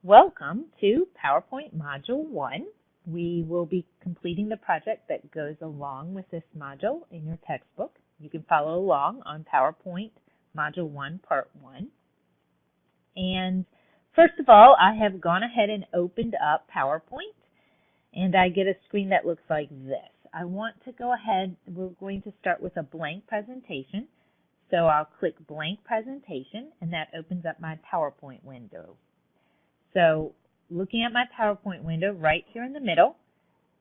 Welcome to PowerPoint Module 1. We will be completing the project that goes along with this module in your textbook. You can follow along on PowerPoint Module 1, Part 1. And first of all, I have gone ahead and opened up PowerPoint, and I get a screen that looks like this. I want to go ahead, we're going to start with a blank presentation. So I'll click Blank Presentation, and that opens up my PowerPoint window. So looking at my PowerPoint window, right here in the middle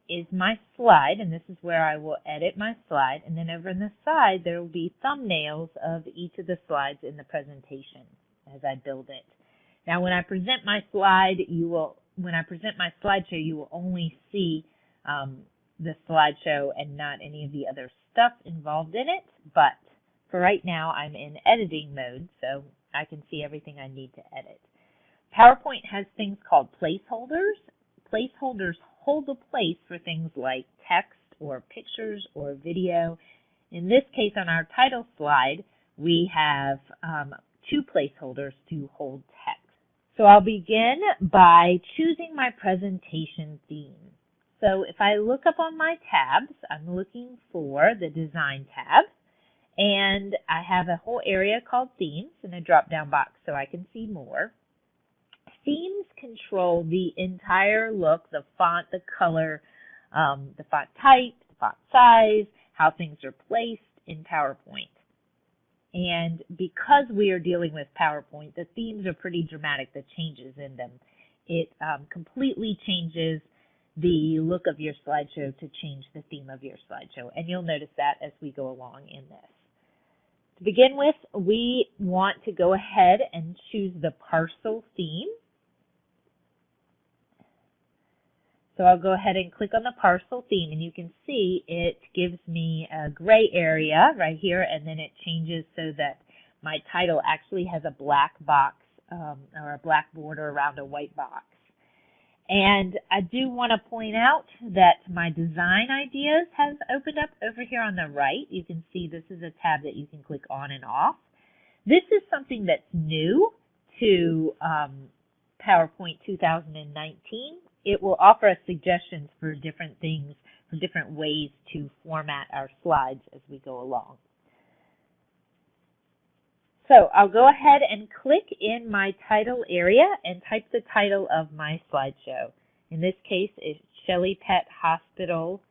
is my slide, and this is where I will edit my slide. And then over on the side, there will be thumbnails of each of the slides in the presentation as I build it. Now, when I present my slide, you will only see the slideshow and not any of the other stuff involved in it. But for right now, I'm in editing mode, so I can see everything I need to edit. PowerPoint has things called placeholders. Placeholders hold a place for things like text or pictures or video. In this case, on our title slide, we have two placeholders to hold text. So I'll begin by choosing my presentation theme. So if I look up on my tabs, I'm looking for the Design tab, and I have a whole area called Themes in a drop-down box so I can see more. Themes control the entire look, the font, the color, the font type, the font size, how things are placed in PowerPoint. And because we are dealing with PowerPoint, the themes are pretty dramatic, the changes in them. It completely changes the look of your slideshow to change the theme of your slideshow. And you'll notice that as we go along in this. To begin with, we want to go ahead and choose the parcel theme. So I'll go ahead and click on the parcel theme, and you can see it gives me a gray area right here, and then it changes so that my title actually has a black box or a black border around a white box. And I do want to point out that my design ideas has opened up over here on the right. You can see this is a tab that you can click on and off. This is something that's new to PowerPoint 2019. It will offer us suggestions for different things, for different ways to format our slides as we go along. So I'll go ahead and click in my title area and type the title of my slideshow. In this case, it's Shelley Pet Hospital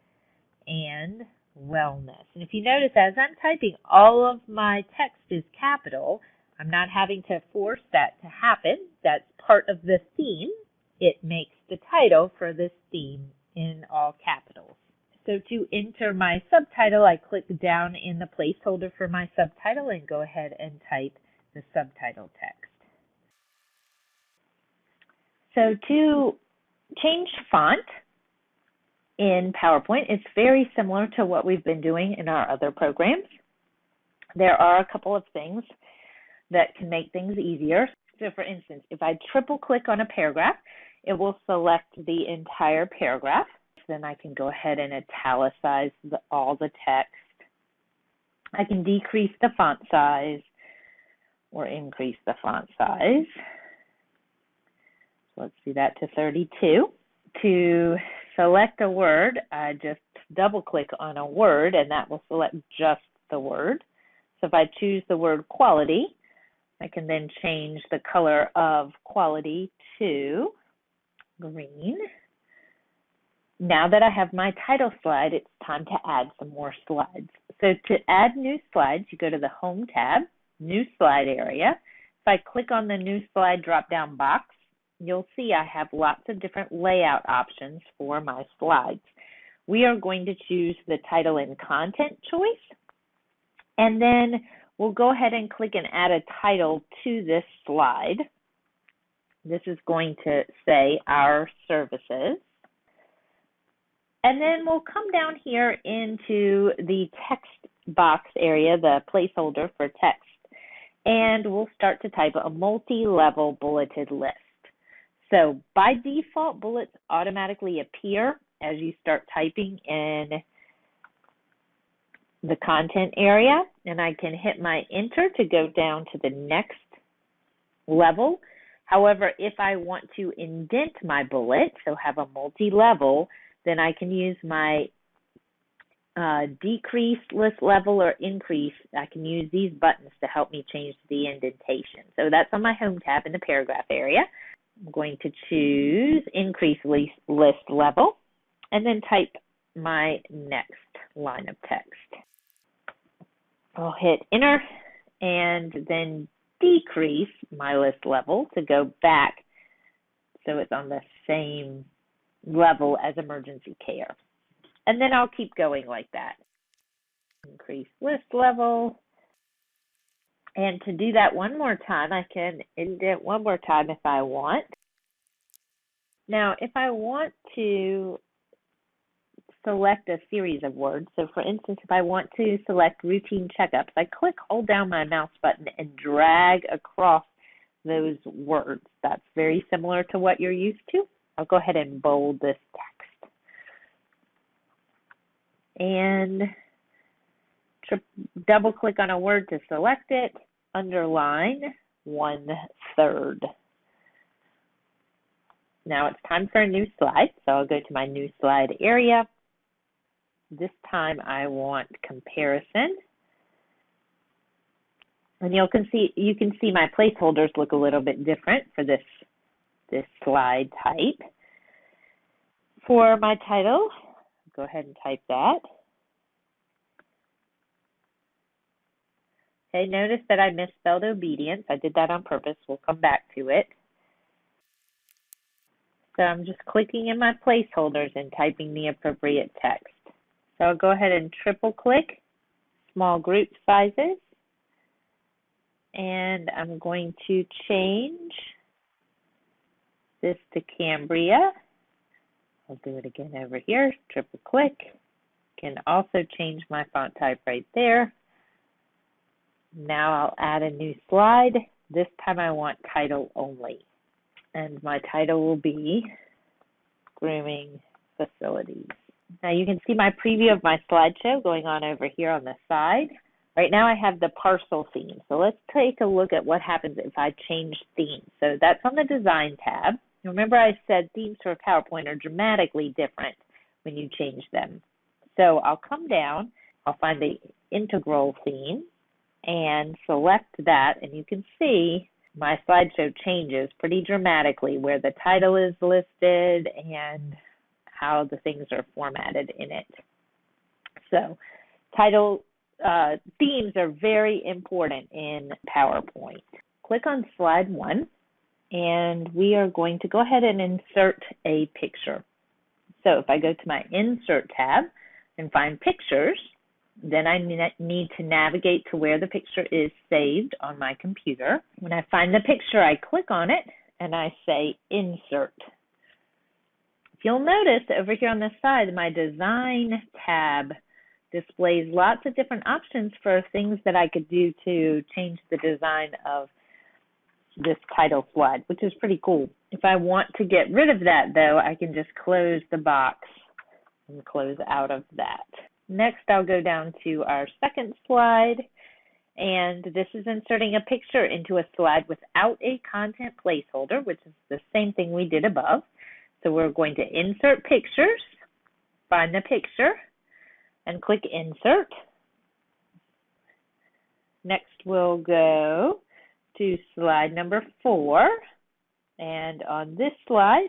and Wellness. And if you notice, as I'm typing, all of my text is capital. I'm not having to force that to happen. That's part of the theme. It makes the title for this theme in all capitals. So to enter my subtitle, I click down in the placeholder for my subtitle and go ahead and type the subtitle text. So to change font in PowerPoint, it's very similar to what we've been doing in our other programs. There are a couple of things that can make things easier. So for instance, if I triple click on a paragraph, it will select the entire paragraph. Then I can go ahead and italicize all the text. I can decrease the font size or increase the font size. So let's do that to 32. To select a word, I just double click on a word and that will select just the word. So if I choose the word quality, I can then change the color of quality to green. Now that I have my title slide, it's time to add some more slides. So to add new slides, you go to the Home tab, New Slide area. If I click on the New Slide drop-down box, you'll see I have lots of different layout options for my slides. We are going to choose the title and content choice, and then we'll go ahead and click and add a title to this slide. This is going to say Our Services. And then we'll come down here into the text box area, the placeholder for text, and we'll start to type a multi-level bulleted list. So by default, bullets automatically appear as you start typing in the content area, and I can hit my enter to go down to the next level. However, if I want to indent my bullet, so have a multi-level, then I can use my decrease list level or increase. I can use these buttons to help me change the indentation. So that's on my home tab in the paragraph area. I'm going to choose increase list level and then type my next line of text. I'll hit enter and then decrease my list level to go back so it's on the same level as emergency care. And then I'll keep going like that. Increase list level. And to do that one more time, I can indent one more time if I want. Now, if I want to select a series of words, so for instance, if I want to select routine checkups, I hold down my mouse button and drag across those words. That's very similar to what you're used to. I'll go ahead and bold this text. And double click on a word to select it, underline 1/3. Now it's time for a new slide, so I'll go to my new slide area. This time I want comparison. And you can see my placeholders look a little bit different for this slide type. For my title, go ahead and type that. Okay, notice that I misspelled obedience. I did that on purpose. We'll come back to it. So I'm just clicking in my placeholders and typing the appropriate text. So I'll go ahead and triple click small group sizes. And I'm going to change this to Cambria. I'll do it again over here, triple click. Can also change my font type right there. Now I'll add a new slide. This time I want title only. And my title will be Grooming Facilities. Now you can see my preview of my slideshow going on over here on the side. Right now I have the parcel theme. So let's take a look at what happens if I change themes. So that's on the Design tab. Remember I said themes for PowerPoint are dramatically different when you change them. So I'll come down, I'll find the integral theme and select that, and you can see my slideshow changes pretty dramatically where the title is listed and how the things are formatted in it. So title themes are very important in PowerPoint. Click on slide 1 and we are going to go ahead and insert a picture. So if I go to my Insert tab and find Pictures, then I need to navigate to where the picture is saved on my computer. When I find the picture, I click on it and I say Insert. If you'll notice over here on the side, my Design tab displays lots of different options for things that I could do to change the design of this title slide, which is pretty cool. If I want to get rid of that, though, I can just close the box and close out of that. Next, I'll go down to our second slide, and this is inserting a picture into a slide without a content placeholder, which is the same thing we did above. So we're going to insert pictures, find the picture, and click Insert. Next, we'll go to slide number 4, and on this slide,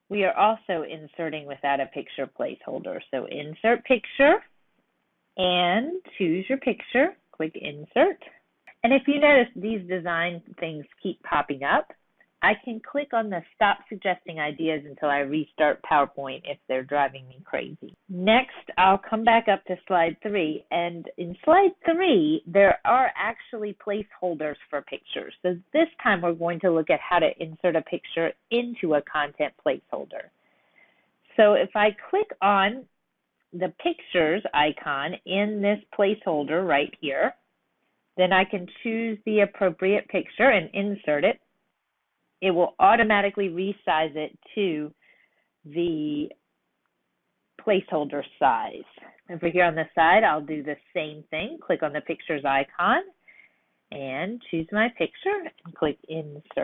we are also inserting without a picture placeholder. So insert picture and choose your picture, click Insert. And if you notice these design things keep popping up, I can click on the Stop Suggesting Ideas until I restart PowerPoint if they're driving me crazy. Next, I'll come back up to slide 3, and in slide 3, there are actually placeholders for pictures. So this time we're going to look at how to insert a picture into a content placeholder. So if I click on the Pictures icon in this placeholder right here, then I can choose the appropriate picture and insert it. It will automatically resize it to the placeholder size. Over here on the side, I'll do the same thing. Click on the pictures icon and choose my picture and click Insert.